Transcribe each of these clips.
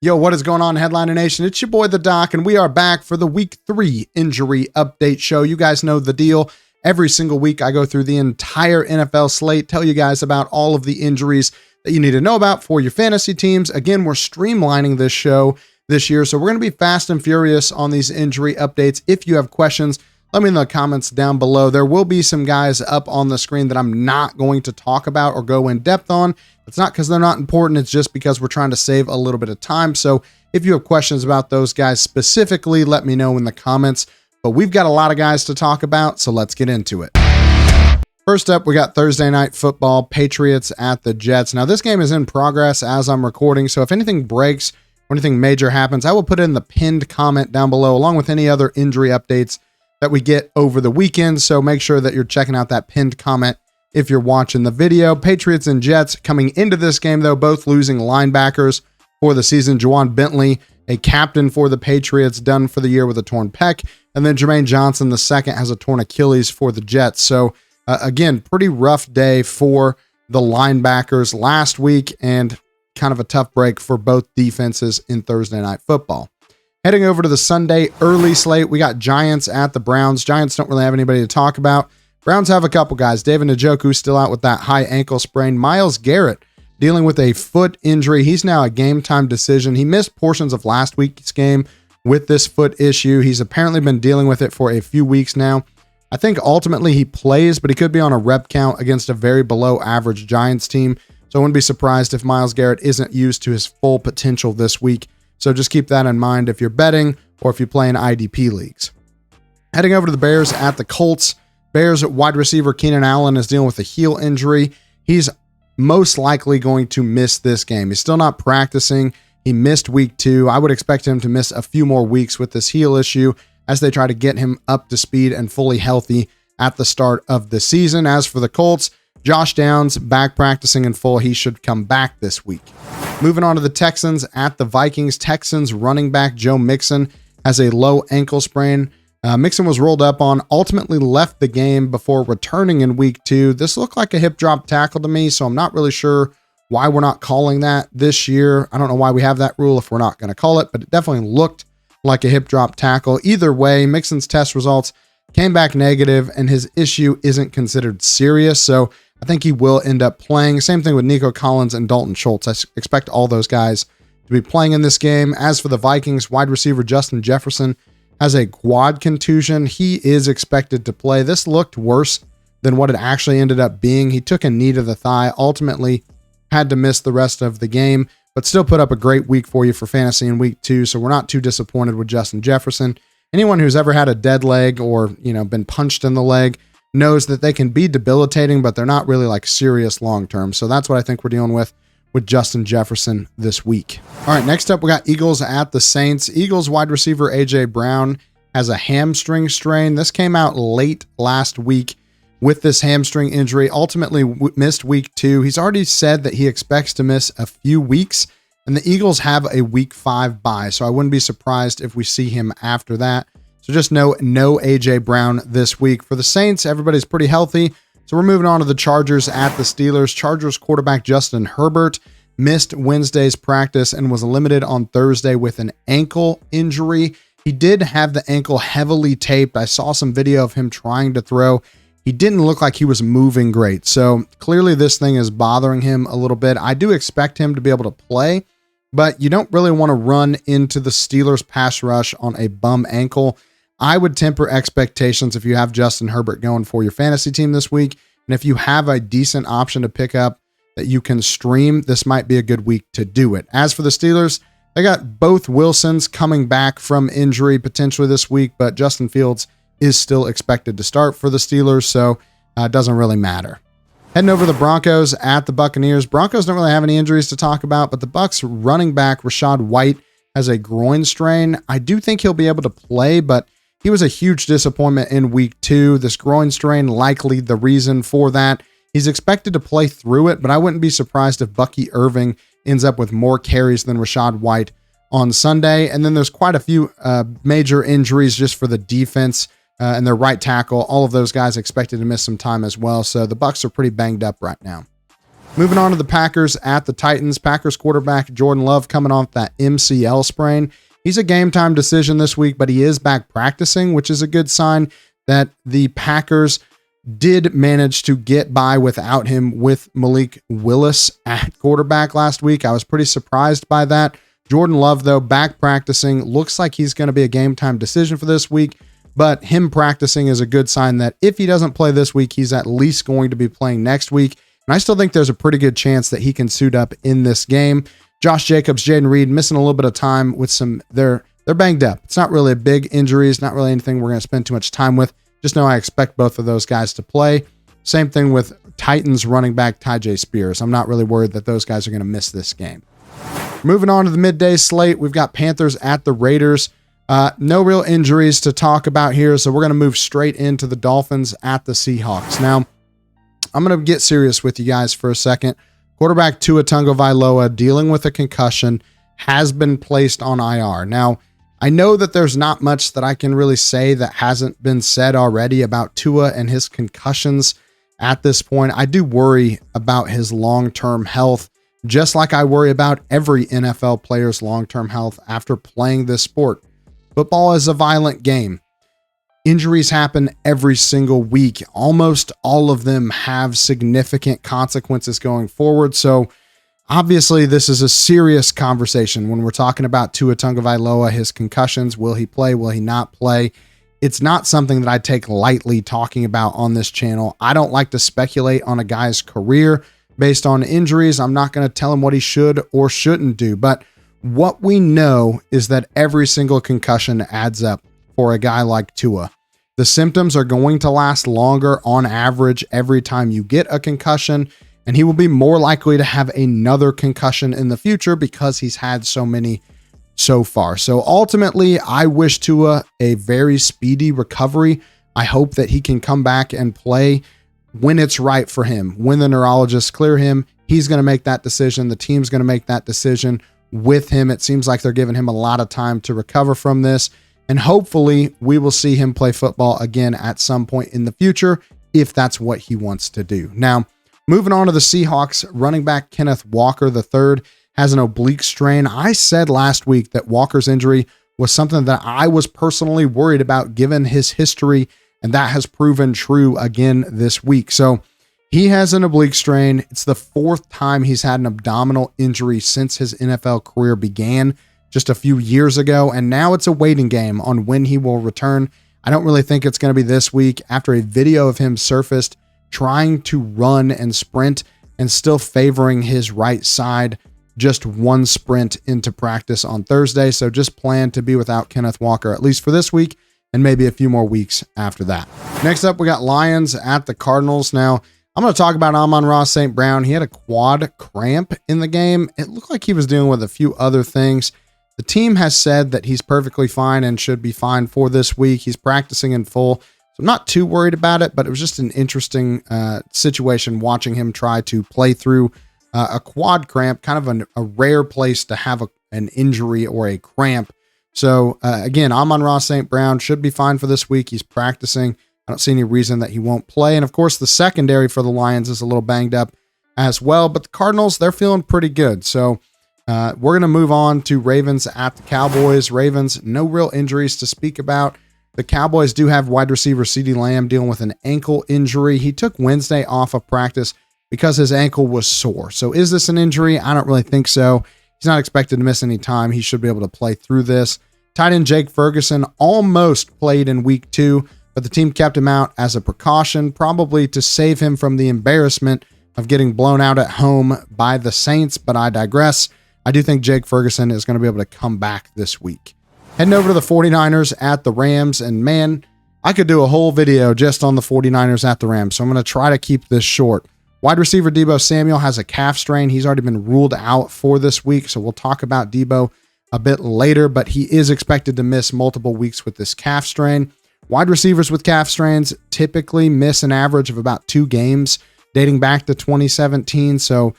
Yo, what is going on, Headliner Nation? It's your boy, The Doc, and we are back for the Week 3 Injury Update Show. You guys know the deal. Every single week, I go through the entire NFL slate, tell you guys about all of the injuries that you need to know about for your fantasy teams. Again, we're streamlining this show this year, so we're going to be fast and furious on these injury updates. If you have questions, let me know in the comments down below. There will be some guys up on the screen that I'm not going to talk about or go in depth on. It's not because they're not important. It's just because we're trying to save a little bit of time. So if you have questions about those guys specifically, let me know in the comments. But we've got a lot of guys to talk about, so let's get into it. First up, we got Thursday Night Football, Patriots at the Jets. Now, this game is in progress as I'm recording, so if anything breaks or anything major happens, I will put it in the pinned comment down below, along with any other injury updates that we get over the weekend. So make sure that you're checking out that pinned comment if you're watching the video. Patriots and Jets coming into this game, though, both losing linebackers for the season. Juwan Bentley, a captain for the Patriots, done for the year with a torn pec. And then Jermaine Johnson, the second, has a torn Achilles for the Jets. So again, pretty rough day for the linebackers last week, and kind of a tough break for both defenses in Thursday Night Football. Heading over to the Sunday early slate, we got Giants at the Browns. Giants don't really have anybody to talk about. Browns have a couple guys. David Njoku still out with that high ankle sprain. Myles Garrett dealing with a foot injury. He's now a game time decision. He missed portions of last week's game with this foot issue. He's apparently been dealing with it for a few weeks now. I think ultimately he plays, but he could be on a rep count against a very below average Giants team. So I wouldn't be surprised if Myles Garrett isn't used to his full potential this week. So just keep that in mind if you're betting or if you play in IDP leagues. Heading over to the Bears at the Colts. Bears wide receiver Keenan Allen is dealing with a heel injury. He's most likely going to miss this game. He's still not practicing. He missed week 2. I would expect him to miss a few more weeks with this heel issue as they try to get him up to speed and fully healthy at the start of the season. As for the Colts, Josh Downs back practicing in full. He should come back this week. Moving on to the Texans at the Vikings. Texans running back Joe Mixon has a low ankle sprain. Mixon was rolled up on, ultimately left the game before returning in week 2. This looked like a hip drop tackle to me, so I'm not really sure why we're not calling that this year. I don't know why we have that rule if we're not going to call it, but it definitely looked like a hip drop tackle. Either way, Mixon's test results came back negative, and his issue isn't considered serious, so I think he will end up playing. Same thing with Nico Collins and Dalton Schultz. I expect all those guys to be playing in this game. As for the Vikings, wide receiver Justin Jefferson has a quad contusion. He is expected to play. This looked worse than what it actually ended up being. He took a knee to the thigh, ultimately had to miss the rest of the game, but still put up a great week for you for fantasy in week 2. So we're not too disappointed with Justin Jefferson. Anyone who's ever had a dead leg or, been punched in the leg knows that they can be debilitating, but they're not really like serious long-term. So that's what I think we're dealing with Justin Jefferson this week. All right, next up, we got Eagles at the Saints. Eagles wide receiver A.J. Brown has a hamstring strain. This came out late last week with this hamstring injury, ultimately missed week 2. He's already said that he expects to miss a few weeks, and the Eagles have a week 5 bye, so I wouldn't be surprised if we see him after that. So just no A.J. Brown this week. For the Saints, everybody's pretty healthy. So we're moving on to the Chargers at the Steelers. Chargers quarterback Justin Herbert missed Wednesday's practice and was limited on Thursday with an ankle injury. He did have the ankle heavily taped. I saw some video of him trying to throw. He didn't look like he was moving great. So clearly this thing is bothering him a little bit. I do expect him to be able to play, but you don't really want to run into the Steelers pass rush on a bum ankle. I would temper expectations if you have Justin Herbert going for your fantasy team this week. And if you have a decent option to pick up that you can stream, this might be a good week to do it. As for the Steelers, they got both Wilsons coming back from injury potentially this week, but Justin Fields is still expected to start for the Steelers, so it doesn't really matter. Heading over to the Broncos at the Buccaneers. Broncos don't really have any injuries to talk about, but the Bucs running back Rachaad White has a groin strain. I do think he'll be able to play, but he was a huge disappointment in week 2. This groin strain likely the reason for that. He's expected to play through it, but I wouldn't be surprised if Bucky Irving ends up with more carries than Rachaad White on Sunday. And then there's quite a few major injuries just for the defense and their right tackle. All of those guys expected to miss some time as well. So the Bucs are pretty banged up right now. Moving on to the Packers at the Titans. Packers quarterback Jordan Love coming off that MCL sprain. He's a game time decision this week, but he is back practicing, which is a good sign that the Packers did manage to get by without him with Malik Willis at quarterback last week. I was pretty surprised by that. Jordan Love, though, back practicing. Looks like he's going to be a game time decision for this week, but him practicing is a good sign that if he doesn't play this week, he's at least going to be playing next week. And I still think there's a pretty good chance that he can suit up in this game. Josh Jacobs, Jaden Reed missing a little bit of time with they're banged up. It's not really a big injury. It's not really anything we're going to spend too much time with. Just know I expect both of those guys to play. Same thing with Titans running back Tyjae Spears. I'm not really worried that those guys are going to miss this game. Moving on to the midday slate, we've got Panthers at the Raiders. No real injuries to talk about here, so we're going to move straight into the Dolphins at the Seahawks. Now, I'm going to get serious with you guys for a second. Quarterback Tua Tagovailoa, dealing with a concussion, has been placed on IR. Now, I know that there's not much that I can really say that hasn't been said already about Tua and his concussions at this point. I do worry about his long-term health, just like I worry about every NFL player's long-term health after playing this sport. Football is a violent game. Injuries happen every single week. Almost all of them have significant consequences going forward. So obviously this is a serious conversation when we're talking about Tua Tagovailoa, his concussions. Will he play? Will he not play? It's not something that I take lightly talking about on this channel. I don't like to speculate on a guy's career based on injuries. I'm not going to tell him what he should or shouldn't do. But what we know is that every single concussion adds up for a guy like Tua. The symptoms are going to last longer on average every time you get a concussion, and he will be more likely to have another concussion in the future because he's had so many so far. So ultimately, I wish Tua a very speedy recovery. I hope that he can come back and play when it's right for him. When the neurologists clear him, he's going to make that decision. The team's going to make that decision with him. It seems like they're giving him a lot of time to recover from this. And hopefully we will see him play football again at some point in the future if that's what he wants to do. Now, moving on to the Seahawks, running back Kenneth Walker III has an oblique strain. I said last week that Walker's injury was something that I was personally worried about given his history, and that has proven true again this week. So he has an oblique strain. It's the fourth time he's had an abdominal injury since his NFL career began just a few years ago, and now it's a waiting game on when he will return. I don't really think it's going to be this week after a video of him surfaced trying to run and sprint and still favoring his right side, just one sprint into practice on Thursday. So just plan to be without Kenneth Walker, at least for this week, and maybe a few more weeks after that. Next up, we got Lions at the Cardinals. Now, I'm going to talk about Amon-Ra St. Brown. He had a quad cramp in the game. It looked like he was dealing with a few other things. The team has said that he's perfectly fine and should be fine for this week. He's practicing in full, so I'm not too worried about it, but it was just an interesting situation watching him try to play through a quad cramp, kind of a rare place to have an injury or a cramp. So again, Amon-Ra St. Brown should be fine for this week. He's practicing. I don't see any reason that he won't play. And of course, the secondary for the Lions is a little banged up as well, but the Cardinals, they're feeling pretty good. So we're going to move on to Ravens at the Cowboys. Ravens, no real injuries to speak about. The Cowboys do have wide receiver CeeDee Lamb dealing with an ankle injury. He took Wednesday off of practice because his ankle was sore. So is this an injury? I don't really think so. He's not expected to miss any time. He should be able to play through this. Tight end Jake Ferguson almost played in week 2, but the team kept him out as a precaution, probably to save him from the embarrassment of getting blown out at home by the Saints, but I digress. I do think Jake Ferguson is going to be able to come back this week. Heading over to the 49ers at the Rams, and man, I could do a whole video just on the 49ers at the Rams, so I'm going to try to keep this short. Wide receiver Deebo Samuel has a calf strain. He's already been ruled out for this week, so we'll talk about Deebo a bit later, but he is expected to miss multiple weeks with this calf strain. Wide receivers with calf strains typically miss an average of about 2 games dating back to 2017, so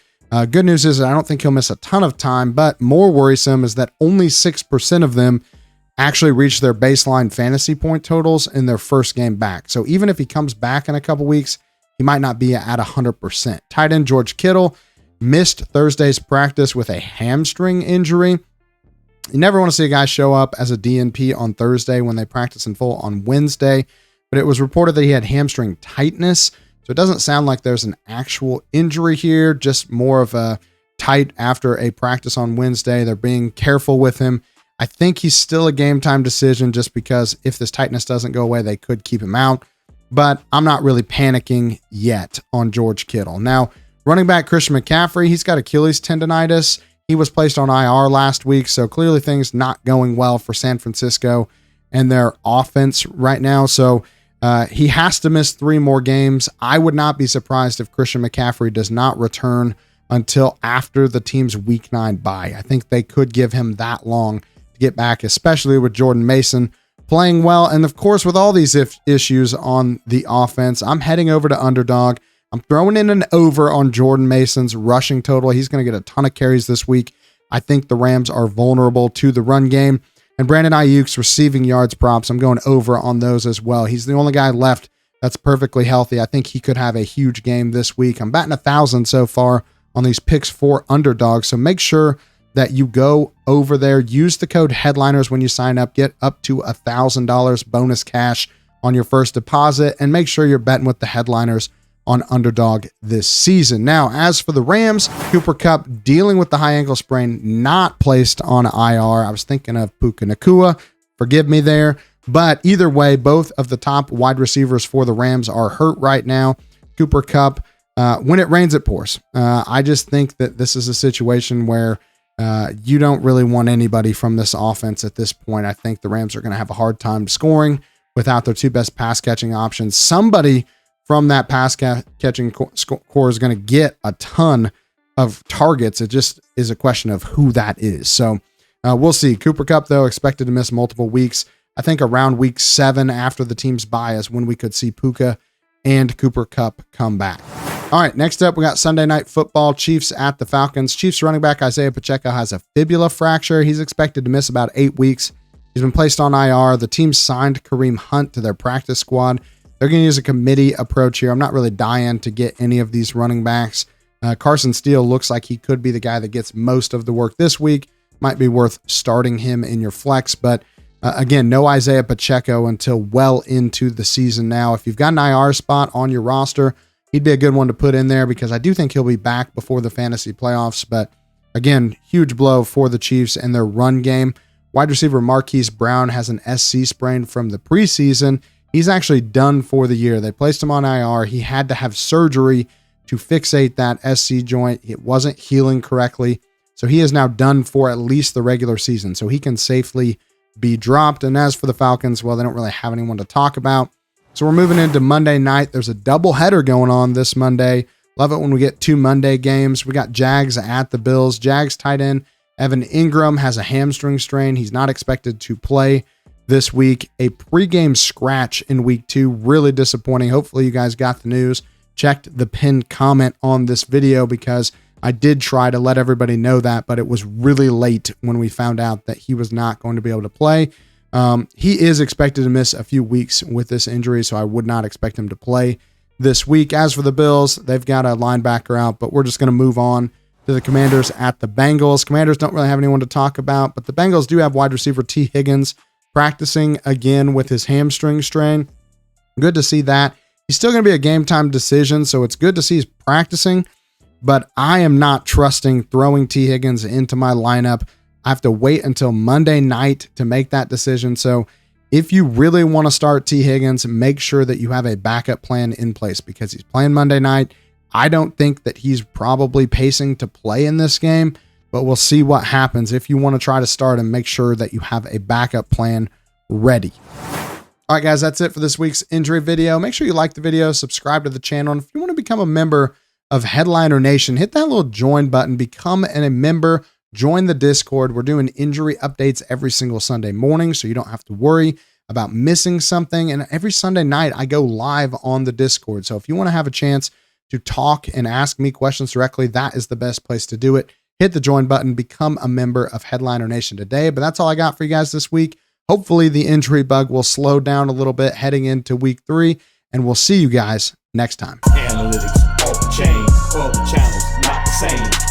good news is I don't think he'll miss a ton of time, but more worrisome is that only 6% of them actually reach their baseline fantasy point totals in their first game back. So even if he comes back in a couple weeks, he might not be at 100%. Tight end George Kittle missed Thursday's practice with a hamstring injury. You never want to see a guy show up as a DNP on Thursday when they practice in full on Wednesday, but it was reported that he had hamstring tightness. So it doesn't sound like there's an actual injury here, just more of a tight after a practice on Wednesday. They're being careful with him. I think he's still a game time decision just because if this tightness doesn't go away, they could keep him out. But I'm not really panicking yet on George Kittle. Now, running back Christian McCaffrey, he's got Achilles tendonitis. He was placed on IR last week, so clearly things not going well for San Francisco and their offense right now. So he has to miss 3 more games. I would not be surprised if Christian McCaffrey does not return until after the team's Week 9 bye. I think they could give him that long to get back, especially with Jordan Mason playing well. And of course, with all these issues on the offense, I'm heading over to Underdog. I'm throwing in an over on Jordan Mason's rushing total. He's going to get a ton of carries this week. I think the Rams are vulnerable to the run game. And Brandon Ayuk's receiving yards props, I'm going over on those as well. He's the only guy left that's perfectly healthy. I think he could have a huge game this week. I'm batting 1,000 so far on these picks for Underdog. So make sure that you go over there. Use the code Headliners when you sign up. Get up to $1,000 bonus cash on your first deposit. And make sure you're betting with the Headliners on Underdog this season. Now, as for the Rams, Cooper Kupp dealing with the high ankle sprain, not placed on IR. I was thinking of Puka Nacua. Forgive me there. But either way, both of the top wide receivers for the Rams are hurt right now. Cooper Kupp, when it rains, it pours. I just think that this is a situation where you don't really want anybody from this offense at this point. I think the Rams are going to have a hard time scoring without their 2 best pass catching options. Somebody from that pass catching core is going to get a ton of targets. It just is a question of who that is. So we'll see. Cooper Kupp, though, expected to miss multiple weeks. I think around week 7 after the team's bye is when we could see Puka and Cooper Kupp come back. All right, next up, we got Sunday Night Football, Chiefs at the Falcons. Chiefs running back Isaiah Pacheco has a fibula fracture. He's expected to miss about 8 weeks. He's been placed on IR. The team signed Kareem Hunt to their practice squad. They're going to use a committee approach here. I'm not really dying to get any of these running backs. Carson Steele looks like he could be the guy that gets most of the work this week. Might be worth starting him in your flex, but again, no Isaiah Pacheco until well into the season now. If you've got an IR spot on your roster, he'd be a good one to put in there because I do think he'll be back before the fantasy playoffs. But again, huge blow for the Chiefs and their run game. Wide receiver Marquise Brown has an SC sprain from the preseason. He's actually done for the year. They placed him on IR. He had to have surgery to fixate that SC joint. It wasn't healing correctly. So he is now done for at least the regular season. So he can safely be dropped. And as for the Falcons, well, they don't really have anyone to talk about. So we're moving into Monday night. There's a doubleheader going on this Monday. Love it when we get 2 Monday games. We got Jags at the Bills. Jags tight end Evan Ingram has a hamstring strain. He's not expected to play this week. A pregame scratch in week 2. Really disappointing. Hopefully you guys got the news. Checked the pinned comment on this video because I did try to let everybody know that, but it was really late when we found out that he was not going to be able to play. He is expected to miss a few weeks with this injury, so I would not expect him to play this week. As for the Bills, they've got a linebacker out, but we're just going to move on to the Commanders at the Bengals. Commanders don't really have anyone to talk about, but the Bengals do have wide receiver T. Higgins practicing again with his hamstring strain. Good to see that. He's still going to be a game time decision, so it's good to see he's practicing, but I am not trusting throwing T. Higgins into my lineup. I have to wait until Monday night to make that decision. So if you really want to start T. Higgins, make sure that you have a backup plan in place because he's playing Monday night. I don't think that he's probably pacing to play in this game, but we'll see what happens. If you want to try to start him, make sure that you have a backup plan ready. All right, guys, that's it for this week's injury video. Make sure you like the video, subscribe to the channel, and if you want to become a member of Headliner Nation, hit that little join button, become a member, join the Discord. We're doing injury updates every single Sunday morning, so you don't have to worry about missing something. And every Sunday night, I go live on the Discord. So if you want to have a chance to talk and ask me questions directly, that is the best place to do it. Hit the join button, become a member of Headliner Nation today. But that's all I got for you guys this week. Hopefully the injury bug will slow down a little bit heading into week 3, and we'll see you guys next time. Analytics, all the chain, all the channels, not the insane.